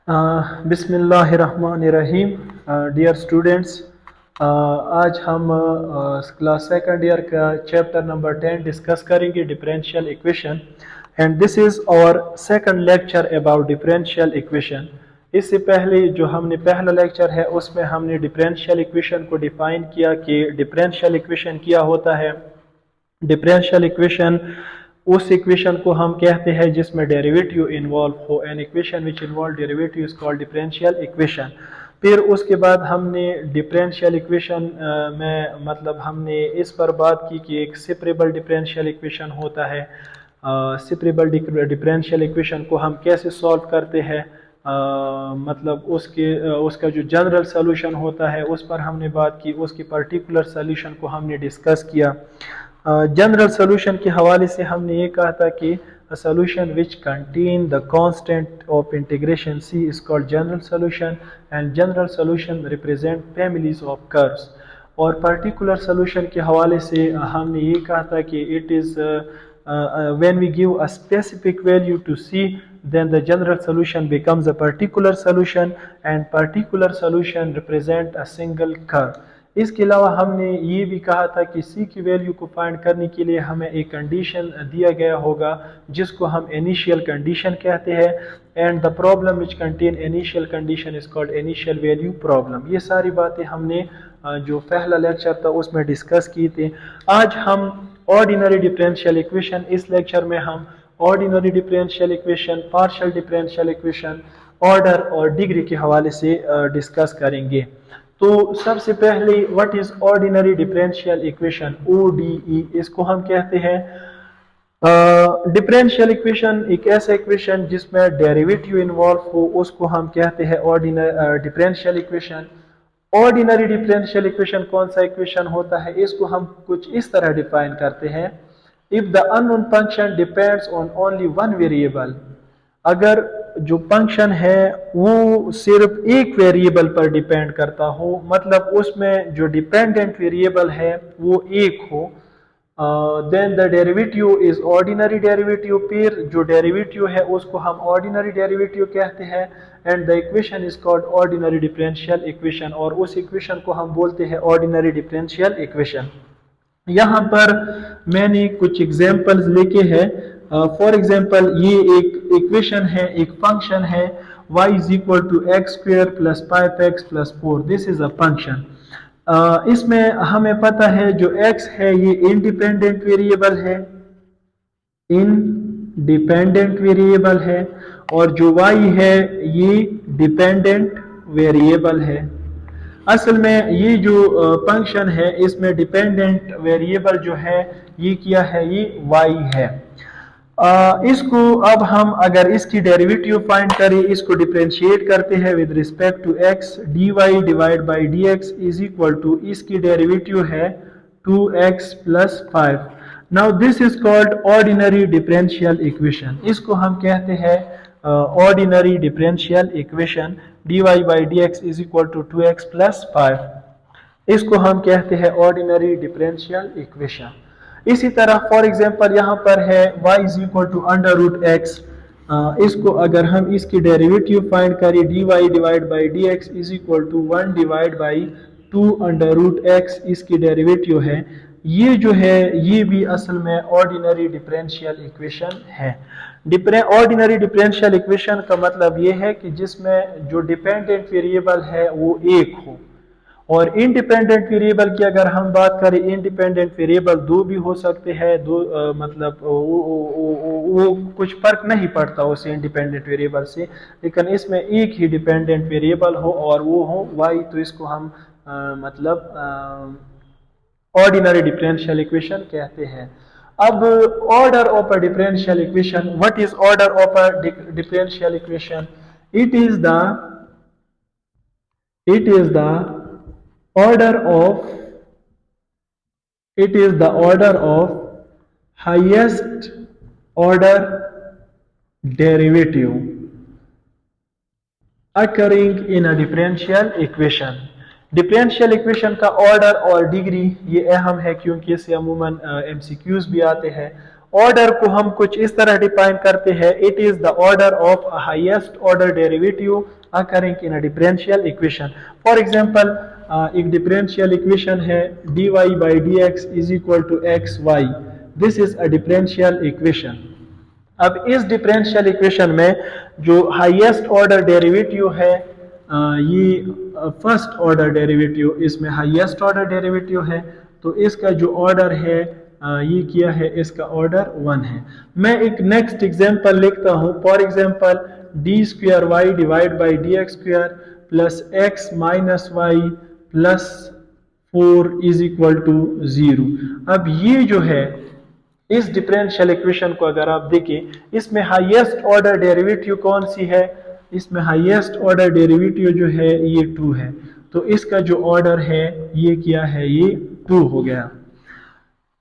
बिस्मिल्लाहिर्रहमानिर्रहीम। Dear students, आज हम क्लास सेकंड ईयर का चैप्टर नंबर 10 डिस्कस करेंगे, differential equation. And this is our second lecture about differential equation. इससे पहले जो हमने पहला लेक्चर है उसमें हमने डिफरेंशियल इक्वेशन को डिफाइन किया कि डिफरेंशियल इक्वेशन क्या होता है। डिफरेंशियल इक्वेशन उस इक्वेशन को हम कहते हैं जिसमें डेरिवेटिव इन्वॉल्व हो। An equation which involve derivative is called differential equation. फिर उसके बाद हमने डिफरेंशियल इक्वेशन में मतलब हमने इस पर बात की कि एक सेपरेबल डिफरेंशियल इक्वेशन होता है। सेपरेबल डिफरेंशियल इक्वेशन को हम कैसे सॉल्व करते हैं, मतलब उसका जो जनरल सोल्यूशन होता है उस पर हमने बात की। उसकी पर्टिकुलर सोल्यूशन को हमने डिस्कस किया। जनरल सोल्यूशन के हवाले से हमने ये कहा था कि a solution which contain the constant of integration c is called general solution, and general solution represent families of curves। और particular solution के हवाले से हमने ये कहा था कि it is when we give a specific value to c, then the general solution becomes a particular solution, and particular solution represent a single curve। इसके अलावा हमने ये भी कहा था कि सी की वैल्यू को फाइंड करने के लिए हमें एक कंडीशन दिया गया होगा जिसको हम इनिशियल कंडीशन कहते हैं। And the problem which contain initial condition is called initial value problem. ये सारी बातें हमने जो पहला लेक्चर था उसमें डिस्कस की थी। आज हम ऑर्डिनरी डिफरेंशियल इक्वेशन, इस लेक्चर में हम ordinary differential equation, partial differential equation, order और डिग्री के हवाले से डिस्कस करेंगे। तो सबसे पहले what is ordinary differential equation, ODE इसको हम कहते हैं। डिफरेंशियल इक्वेशन एक ऐसा इक्वेशन जिसमें डेरिवेटिव इन्वॉल्व हो उसको हम कहते हैं ordinary differential equation. Ordinary differential equation कौन सा इक्वेशन होता है, इसको हम कुछ इस तरह डिफाइन करते हैं। If the unknown function depends on only one variable, अगर जो फंक्शन है वो सिर्फ एक वेरिएबल पर डिपेंड करता हो, मतलब उसमें जो डिपेंडेंट वेरिएबल है वो एक हो, then the derivative is ordinary derivative. फिर जो डेरिवेटिव है उसको हम ऑर्डिनरी डेरिवेटिव कहते हैं। And the equation is called ordinary differential equation, और उस इक्वेशन को हम बोलते हैं ऑर्डिनरी डिफरेंशियल इक्वेशन। यहाँ पर मैंने कुछ एग्जांपल्स लेके हैं। फॉर एग्जांपल ये एक इक्वेशन है, एक फंक्शन है y is equal to x square plus 5x plus 4। This is a function. इसमें हमें पता है जो x है ये इंडिपेंडेंट वेरिएबल है, इंडिपेंडेंट वेरिएबल है, और जो y है ये डिपेंडेंट वेरिएबल है। असल में ये जो फंक्शन है इसमें डिपेंडेंट वेरिएबल जो है ये क्या है, ये y है। इसको अब हम अगर इसकी डेरिवेटिव फाइंड करें, इसको डिफरेंशिएट करते हैं with respect to x, dy divide by dx is equal to, इसकी डेरिवेटिव है 2x plus 5। Now this is called ordinary differential equation. इसको हम कहते हैं ordinary differential equation. dy by dx is equal to 2x plus 5, इसको हम कहते हैं ऑर्डिनरी डिफरेंशियल इक्वेशन। इसी तरह फॉर एग्जांपल यहाँ पर है y is equal to under root x. इसको अगर हम इसकी डेरिवेटिव फाइंड करें, dy divide by dx is equal to 1 divide by 2 under root x, इसकी डेरिवेटिव है। ये जो है ये भी असल में ऑर्डिनरी डिफरेंशियल इक्वेशन है। ऑर्डिनरी डिफरेंशियल इक्वेशन का मतलब ये है कि जिसमें जो डिपेंडेंट वेरिएबल है वो एक हो। और इंडिपेंडेंट वेरिएबल की अगर हम बात करें, इंडिपेंडेंट वेरिएबल दो भी हो सकते हैं, दो मतलब वो कुछ फर्क नहीं पड़ता उस इंडिपेंडेंट वेरिएबल से, लेकिन इसमें एक ही डिपेंडेंट वेरिएबल हो और वो हो y, तो इसको हम मतलब ऑर्डिनरी डिफरेंशियल इक्वेशन कहते हैं। अब order of a differential equation, what is order of a differential equation? It is the order of it is the order of highest order derivative occurring in a differential equation। Differential equation का order और degree ये अहम है क्योंकि इससे अमूमन MCQs भी आते हैं। ऑर्डर को हम कुछ इस तरह डिफाइन करते हैं, it is the order of highest order derivative occurring in a differential equation. For example एक डिफरेंशियल इक्वेशन है dy by d x is equal to x y, this is a differential equation. अब इस differential equation में जो highest order derivative है ये first order derivative, इसमें highest order derivative है, तो इसका जो ऑर्डर है ये किया है, इसका ऑर्डर 1 है। मैं एक नेक्स्ट एग्जांपल लिखता हूं, for example d square y divide by d x square plus x minus y plus 4 is equal to 0। अब ये जो है इस डिफरेंशियल इक्वेशन को अगर आप देखें, इसमें हाईएस्ट ऑर्डर डेरिवेटिव कौन सी है, इसमें हाईएस्ट ऑर्डर डेरिवेटिव जो है ये 2 है, तो इसका जो ऑर्डर है ये क्या है, ये 2 हो गया।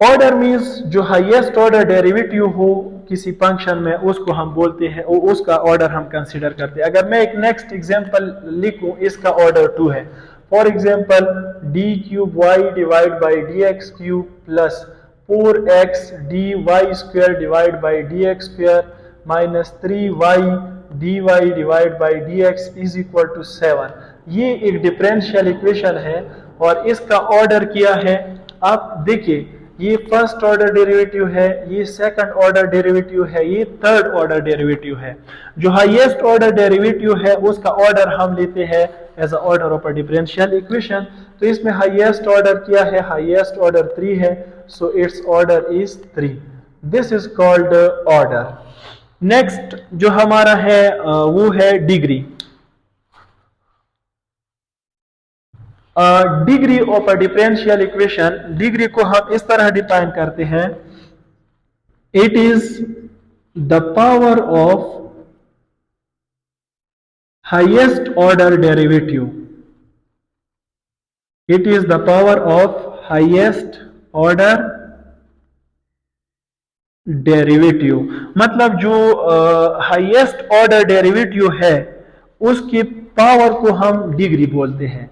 ऑर्डर मींस जो हाईएस्ट ऑर्डर डेरिवेटिव हो किसी फंक्शन में उसको हम बोलते हैं, उसका ऑर्डर हम कंसीडर करते हैं। अगर मैं एक नेक्स्ट एग्जांपल लिखूं, इसका ऑर्डर 2 है, for example d cube y divide by d x cube plus 4x dy square divide by d x square minus 3y dy divide by d x is equal to 7। ये एक differential equation है और इसका order क्या है, आप देखिए ये फर्स्ट ऑर्डर डेरिवेटिव है, ये सेकंड ऑर्डर डेरिवेटिव है, ये थर्ड ऑर्डर डेरिवेटिव है। जो हाईएस्ट ऑर्डर डेरिवेटिव है उसका ऑर्डर हम लेते हैं as a order of a differential equation, तो इसमें हाईएस्ट ऑर्डर क्या है, हाईएस्ट ऑर्डर 3 है, so it's order is 3, this is called order. Next जो हमारा है वो है degree. Degree of a differential equation, degree को हम इस तरह डिफाइन करते हैं, it is the power of highest order derivative, it is the power of highest order derivative. मतलब जो हाईएस्ट ऑर्डर डेरिवेटिव है उसकी पावर को हम डिग्री बोलते हैं।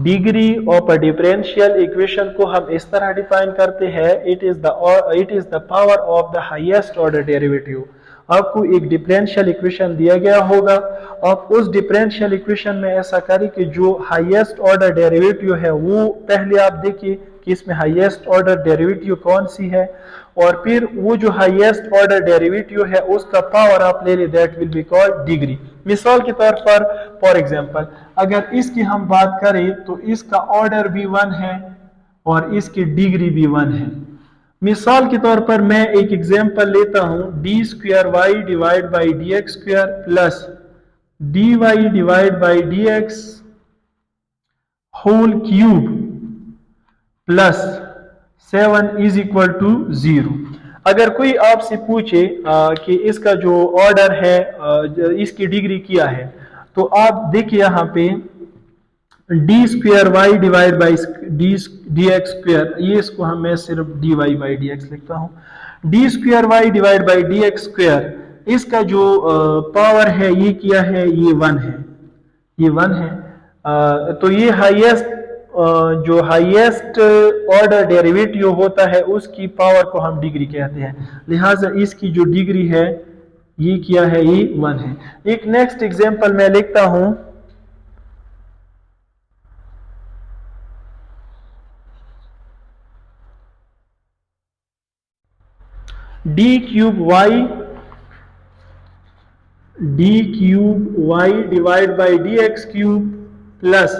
Degree of a differential equation को हम इस तरह डिफाइन करते हैं, it is the power of the highest order derivative. आपको एक डिफरेंशियल इक्वेशन दिया गया होगा, आप उस डिफरेंशियल इक्वेशन में ऐसा करें कि जो हाईएस्ट ऑर्डर डेरिवेटिव है वो पहले आप देखिए कि इसमें हाईएस्ट ऑर्डर डेरिवेटिव कौन सी है, और फिर वो जो हाईएस्ट ऑर्डर डेरिवेटिव है उसका पावर आप ले ले, that will be called degree. मिसाल के तौर पर फॉर एग्जांपल अगर इसकी हम बात करें तो इसका ऑर्डर भी 1 है और इसकी डिग्री भी 1 है। मिसाल के तौर पर मैं एक एग्जांपल लेता हूं, d square y divide by d x square plus d y divide by d x whole cube plus 7 is equal to 0। अगर कोई आपसे पूछे कि इसका जो ऑर्डर है इसकी डिग्री क्या है, तो आप देखिए यहाँ पे d square y divide by d x square, ये इसको हम मैं सिर्फ d y by d x लिखता हूँ, d square y divide by d x square, इसका जो पावर है ये क्या है, ये 1 है, ये 1 है। तो ये हाईएस्ट जो हाईएस्ट ऑर्डर डेरिवेटिव होता है उसकी पावर को हम डिग्री कहते हैं, लिहाजा इसकी जो डिग्री है ये क्या है, ये 1 है। एक नेक्स्ट एग्जांपल मैं लिखता हूं, d cube y divide by d x cube plus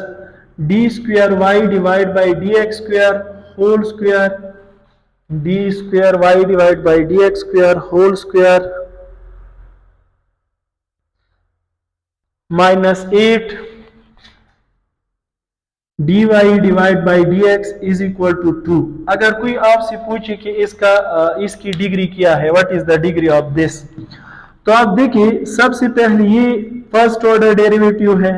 d square y divide by d x square whole square, d square y divide by d x square whole square minus 8 d y divide by d x is equal to 2। अगर कोई आपसे पूछे कि इसकी degree क्या है, what is the degree of this, तो आप देखिए सबसे पहले ये फर्स्ट ऑर्डर डेरिवेटिव है,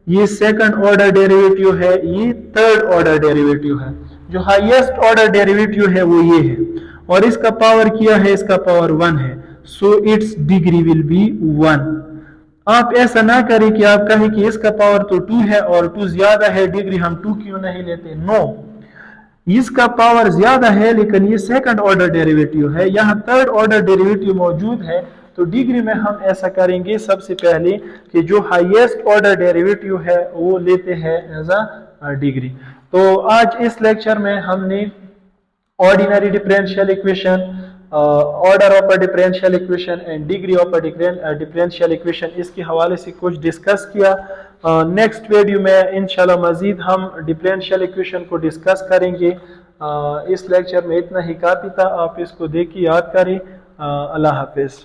ये सेकंड ऑर्डर डेरिवेटिव है, ये थर्ड ऑर्डर डेरिवेटिव है। जो हाईएस्ट ऑर्डर डेरिवेटिव है वो ये है और इसका पावर क्या है, इसका पावर 1 है, so it's degree will be 1। आप ऐसा ना करें कि आप कहें कि इसका पावर तो 2 है और 2 ज्यादा है, डिग्री हम 2 क्यों नहीं लेते, नो, इसका पावर ज्यादा है लेकिन ये सेकंड ऑर्डर डेरिवेटिव है, यहाँ थर्ड ऑर्डर डेरिवेटिव मौजूद है। तो डिग्री में हम ऐसा करेंगे सबसे पहले कि जो हाईएस्ट ऑर्डर डेरिवेटिव है वो लेते हैं एज अ डिग्री। तो आज इस लेक्चर में हमने ordinary differential equation, order of a differential equation and degree of a differential equation इसके हवाले से कुछ डिस्कस किया। नेक्स्ट वीडियो में इंशाल्लाह मजीद हम डिफरेंशियल इक्वेशन को डिस्कस करेंगे। इस लेक्चर में इतना ही काफ़ी था, आप इसको देखिए, याद करें। अल्लाह हाफिज़।